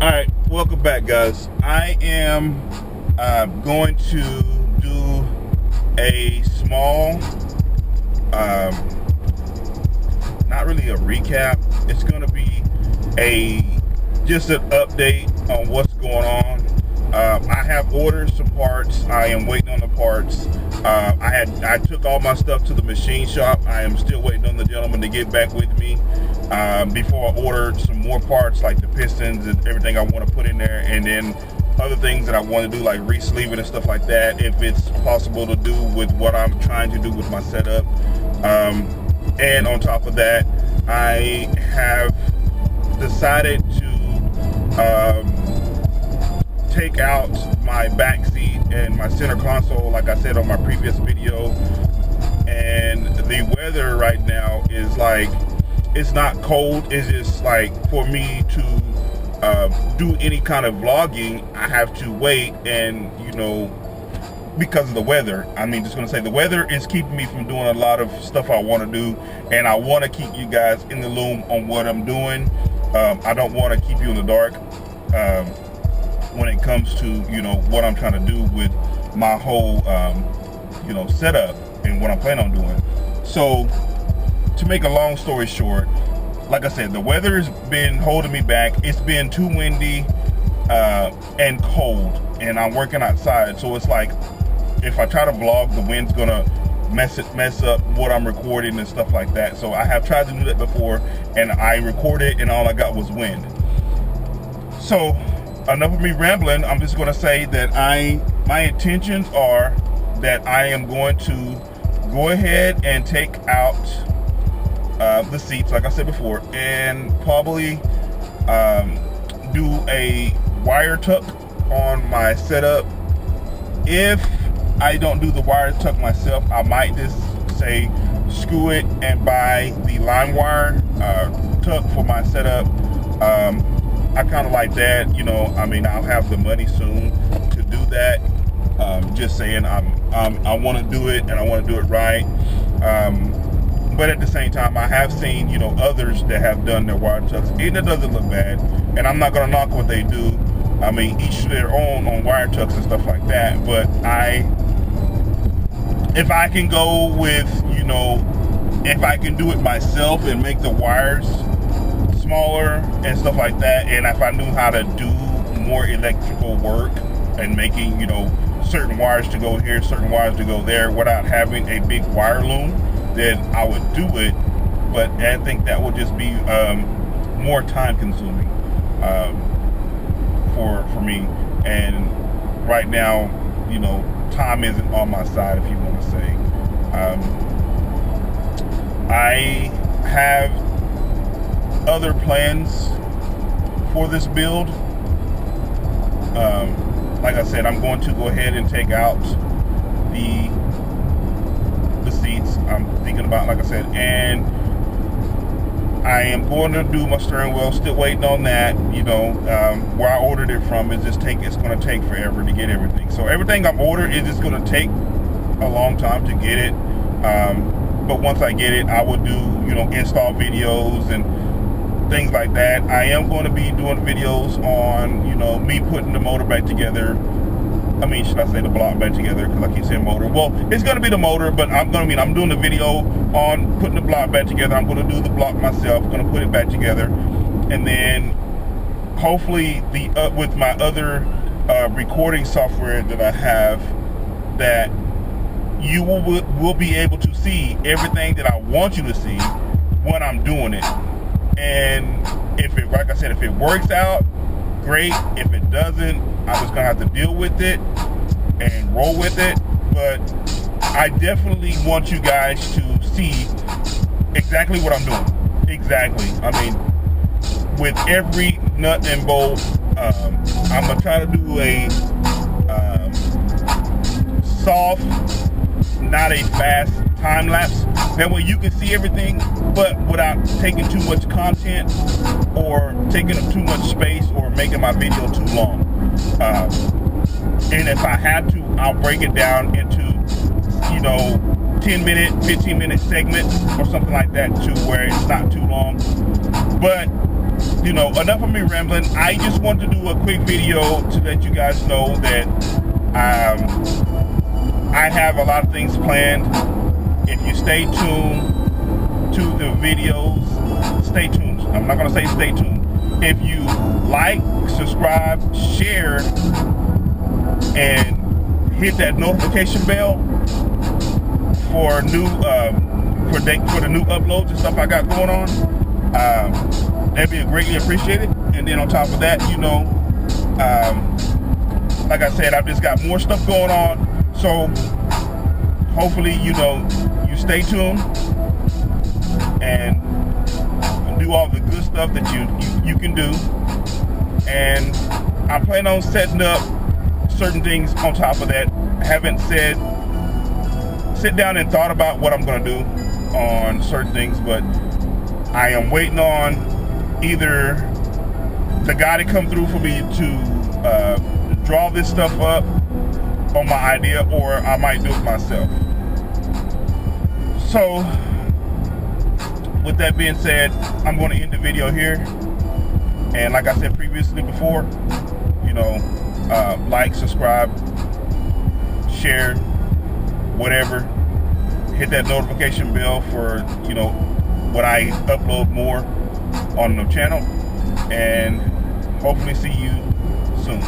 Alright, welcome back, guys. I am going to do a small, not really a recap. It's going to be just an update on what's going on. I have ordered some parts. I am waiting on the parts. I took all my stuff to the machine shop. I am still waiting on the gentleman to get back with me before I order some more parts, like the pistons and everything I want to put in there, and then other things that I want to do, like re-sleeving and stuff like that, if it's possible to do with what I'm trying to do with my setup. And on top of that, I have decided to take out my back seat and my center console, like I said on my previous video. And the weather right now is like, it's not cold, it's just like, for me to do any kind of vlogging, I have to wait, and because of the weather. I mean, just gonna say the weather is keeping me from doing a lot of stuff I want to do, and I want to keep you guys in the loop on what I'm doing. I don't want to keep you in the dark when it comes to what I'm trying to do with my whole setup and what I'm planning on doing. So to make a long story short, like I said, the weather has been holding me back. It's been too windy and cold, and I'm working outside, so it's like if I try to vlog, the wind's gonna mess up what I'm recording and stuff like that. So I have tried to do that before, and I recorded and all I got was wind. So enough of me rambling. I'm just gonna say that my intentions are that I am going to go ahead and take out the seats, like I said before, and probably do a wire tuck on my setup. If I don't do the wire tuck myself, I might just say screw it and buy the line wire tuck for my setup. I kind of like that, I mean, I'll have the money soon to do that. Just saying, I want to do it, and I want to do it right. But at the same time, I have seen, others that have done their wire tucks, and it doesn't look bad. And I'm not going to knock what they do. I mean, each their own on wire tucks and stuff like that. But if I can go with, if I can do it myself and make the wires smaller and stuff like that, and if I knew how to do more electrical work and making, certain wires to go here, certain wires to go there, without having a big wire loom, then I would do it. But I think that would just be more time consuming for me. And right now, time isn't on my side, if you want to say. I have other plans for this build. Like I said, I'm going to go ahead and take out the seats. I'm thinking about, like I said, and I am going to do my steering wheel. Still waiting on that. Where I ordered it from is it's going to take forever to get everything. So everything I'm ordered is just going to take a long time to get it. But once I get it, I will do install videos and things like that. I am going to be doing videos on me putting the motor back together. I mean, should I say the block back together, because I keep saying motor. Well, it's going to be the motor, but I'm doing the video on putting the block back together. I'm going to do the block myself, going to put it back together, and then hopefully with my other recording software that I have, that you will be able to see everything that I want you to see when I'm doing it. And like I said, if it works out, great. If it doesn't, I'm just gonna have to deal with it and roll with it. But I definitely want you guys to see exactly what I'm doing. Exactly. I mean, with every nut and bolt, I'm gonna try to do a soft, not a fast time lapse. That way you can see everything, but without taking too much content or taking up too much space or making my video too long. And if I have to, I'll break it down into 10-minute, 15-minute segments or something like that, to where it's not too long. But you know, enough of me rambling. I just want to do a quick video to let you guys know that I have a lot of things planned. If you stay tuned to the videos, stay tuned. I'm not going to say stay tuned. If you like, subscribe, share, and hit that notification bell for new for the new uploads and stuff I got going on, that'd be greatly appreciated. And then on top of that, you know, like I said, I've just got more stuff going on. So hopefully, you know, you stay tuned and do all the good stuff that you can do. And I'm planning on setting up certain things on top of that. I haven't sit down and thought about what I'm going to do on certain things, but I am waiting on either the guy to come through for me to draw this stuff up on my idea, or I might do it myself. So with that being said, I'm going to end the video here. And like I said previously before, you know, like, subscribe, share, whatever. Hit that notification bell for, you know, when I upload more on the channel. And hopefully see you soon.